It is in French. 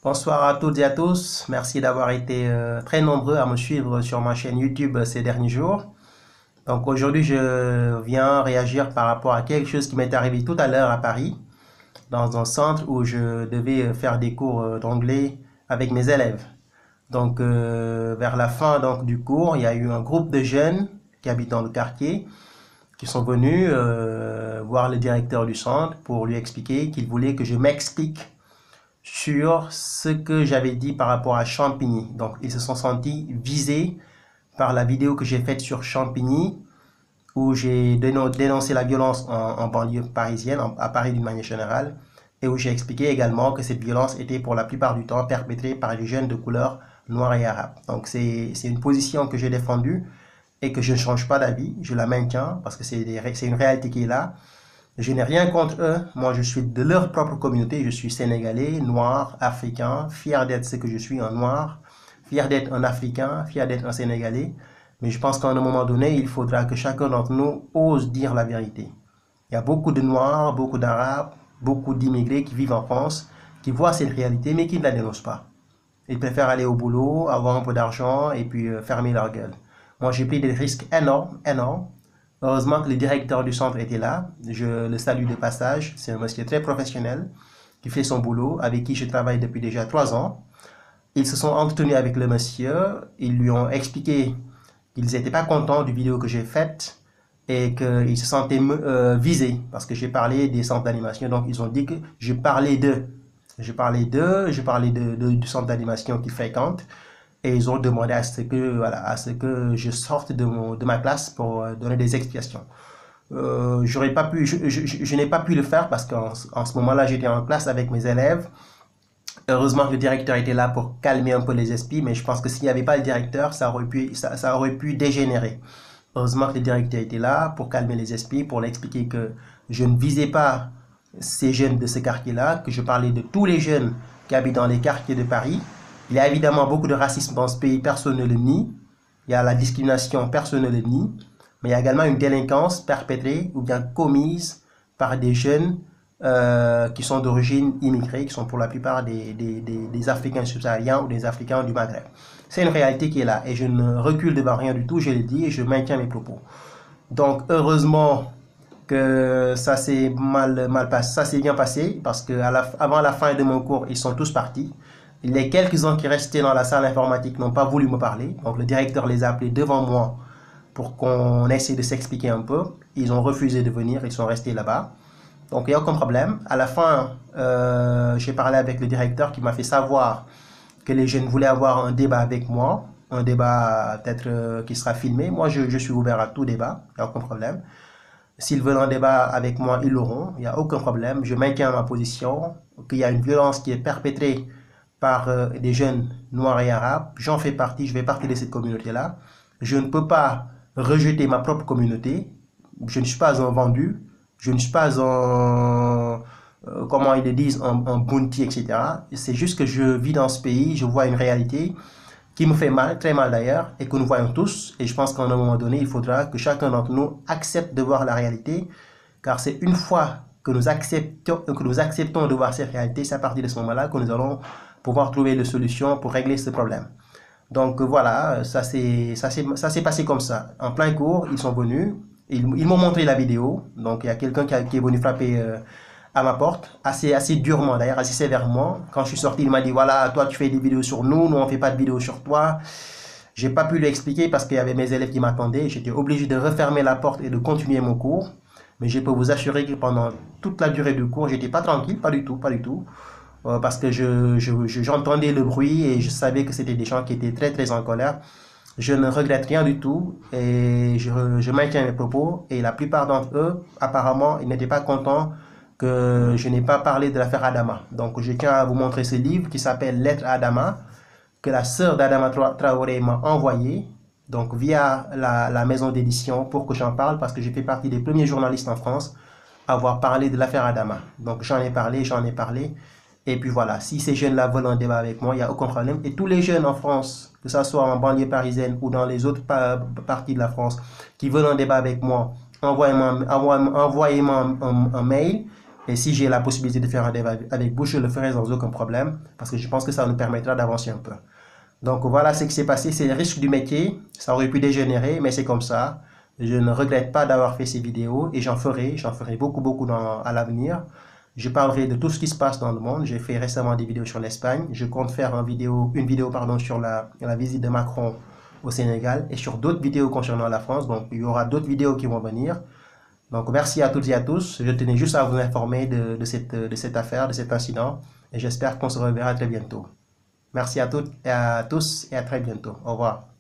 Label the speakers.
Speaker 1: Bonsoir à toutes et à tous. Merci d'avoir été très nombreux à me suivre sur ma chaîne YouTube ces derniers jours. Donc aujourd'hui, je viens réagir par rapport à quelque chose qui m'est arrivé tout à l'heure à Paris, dans un centre où je devais faire des cours d'anglais avec mes élèves. Donc vers la fin du cours, il y a eu un groupe de jeunes qui habitent dans le quartier qui sont venus voir le directeur du centre pour lui expliquer qu'il voulait que je m'explique sur ce que j'avais dit par rapport à Champigny. Donc, ils se sont sentis visés par la vidéo que j'ai faite sur Champigny, où j'ai dénoncé la violence en banlieue parisienne, à Paris d'une manière générale, et où j'ai expliqué également que cette violence était pour la plupart du temps perpétrée par des jeunes de couleur noire et arabe. Donc, c'est une position que j'ai défendue et que je ne change pas d'avis, je la maintiens parce que c'est une réalité qui est là. Je n'ai rien contre eux. Moi, je suis de leur propre communauté. Je suis sénégalais, noir, africain, fier d'être ce que je suis, un noir, fier d'être un africain, fier d'être un sénégalais. Mais je pense qu'à un moment donné, il faudra que chacun d'entre nous ose dire la vérité. Il y a beaucoup de noirs, beaucoup d'arabes, beaucoup d'immigrés qui vivent en France, qui voient cette réalité, mais qui ne la dénoncent pas. Ils préfèrent aller au boulot, avoir un peu d'argent et puis fermer leur gueule. Moi, j'ai pris des risques énormes, énormes. Heureusement que le directeur du centre était là. Je le salue de passage. C'est un monsieur très professionnel qui fait son boulot, avec qui je travaille depuis déjà 3 ans. Ils se sont entretenus avec le monsieur. Ils lui ont expliqué qu'ils n'étaient pas contents du vidéo que j'ai faite et qu'ils se sentaient visés parce que j'ai parlé des centres d'animation. Donc, ils ont dit que je parlais d'eux. Je parlais du centre d'animation qu'ils fréquentent. Et ils ont demandé à ce que je sorte de ma classe pour donner des explications. Je n'ai pas pu le faire parce qu'en ce moment-là, j'étais en classe avec mes élèves. Heureusement que le directeur était là pour calmer un peu les esprits, mais je pense que s'il n'y avait pas le directeur, ça aurait pu dégénérer. Heureusement que le directeur était là pour calmer les esprits, pour l'expliquer que je ne visais pas ces jeunes de ce quartier-là, que je parlais de tous les jeunes qui habitent dans les quartiers de Paris. Il y a évidemment beaucoup de racisme dans ce pays, personne ne le nie. Il y a la discrimination, personne ne le nie. Mais il y a également une délinquance perpétrée ou bien commise par des jeunes qui sont d'origine immigrée, qui sont pour la plupart des Africains subsahariens ou des Africains du Maghreb. C'est une réalité qui est là et je ne recule devant rien du tout, je le dis et je maintiens mes propos. Donc heureusement que ça s'est ça s'est bien passé parce que avant la fin de mon cours, ils sont tous partis. Les quelques-uns qui restaient dans la salle informatique n'ont pas voulu me parler. Donc le directeur les a appelés devant moi pour qu'on essaie de s'expliquer un peu. Ils ont refusé de venir, ils sont restés là-bas. Donc il n'y a aucun problème. À la fin, j'ai parlé avec le directeur qui m'a fait savoir que les jeunes voulaient avoir un débat avec moi. Un débat peut-être qui sera filmé. Moi, je suis ouvert à tout débat, il n'y a aucun problème. S'ils veulent un débat avec moi, ils l'auront, il n'y a aucun problème. Je maintiens ma position, qu'il y a une violence qui est perpétrée par des jeunes noirs et arabes. J'en fais partie, je fais partie de cette communauté-là. Je ne peux pas rejeter ma propre communauté. Je ne suis pas un vendu. Je ne suis pas un, comment ils le disent, un bounty, etc. C'est juste que je vis dans ce pays, je vois une réalité qui me fait mal, très mal d'ailleurs, et que nous voyons tous. Et je pense qu'à un moment donné, il faudra que chacun d'entre nous accepte de voir la réalité, car c'est une fois que nous acceptons de voir cette réalité, c'est à partir de ce moment-là que nous allons pouvoir trouver des solutions pour régler ce problème. Donc voilà, ça s'est passé comme ça. En plein cours, ils sont venus, ils m'ont montré la vidéo. Donc il y a quelqu'un qui est venu frapper à ma porte, assez durement d'ailleurs, assez sévèrement. Quand je suis sorti, il m'a dit voilà, toi tu fais des vidéos sur nous, nous on fait pas de vidéos sur toi. J'ai pas pu lui expliquer parce qu'il y avait mes élèves qui m'attendaient. J'étais obligé de refermer la porte et de continuer mon cours. Mais je peux vous assurer que pendant toute la durée du cours, j'étais pas tranquille, pas du tout, pas du tout. Parce que j'entendais le bruit et je savais que c'était des gens qui étaient très très en colère. Je ne regrette rien du tout et je maintiens mes propos. Et la plupart d'entre eux, apparemment, ils n'étaient pas contents que je n'ai pas parlé de l'affaire Adama. Donc je tiens à vous montrer ce livre qui s'appelle Lettre à Adama, que la sœur d'Adama Traoré m'a envoyé, donc via la maison d'édition, pour que j'en parle, parce que j'ai fait partie des premiers journalistes en France à avoir parlé de l'affaire Adama. Donc j'en ai parlé. Et puis voilà, si ces jeunes-là veulent un débat avec moi, il n'y a aucun problème. Et tous les jeunes en France, que ce soit en banlieue parisienne ou dans les autres parties de la France, qui veulent un débat avec moi, envoyez-moi un mail Et si j'ai la possibilité de faire un dev avec vous, je le ferai sans aucun problème, parce que je pense que ça nous permettra d'avancer un peu. Donc voilà ce qui s'est passé, c'est le risque du métier, ça aurait pu dégénérer, mais c'est comme ça. Je ne regrette pas d'avoir fait ces vidéos et j'en ferai beaucoup à l'avenir. Je parlerai de tout ce qui se passe dans le monde. J'ai fait récemment des vidéos sur l'Espagne. Je compte faire une vidéo sur la visite de Macron au Sénégal et sur d'autres vidéos concernant la France. Donc il y aura d'autres vidéos qui vont venir. Donc merci à toutes et à tous. Je tenais juste à vous informer de cette affaire, de cet incident et j'espère qu'on se reverra très bientôt. Merci à toutes et à tous et à très bientôt. Au revoir.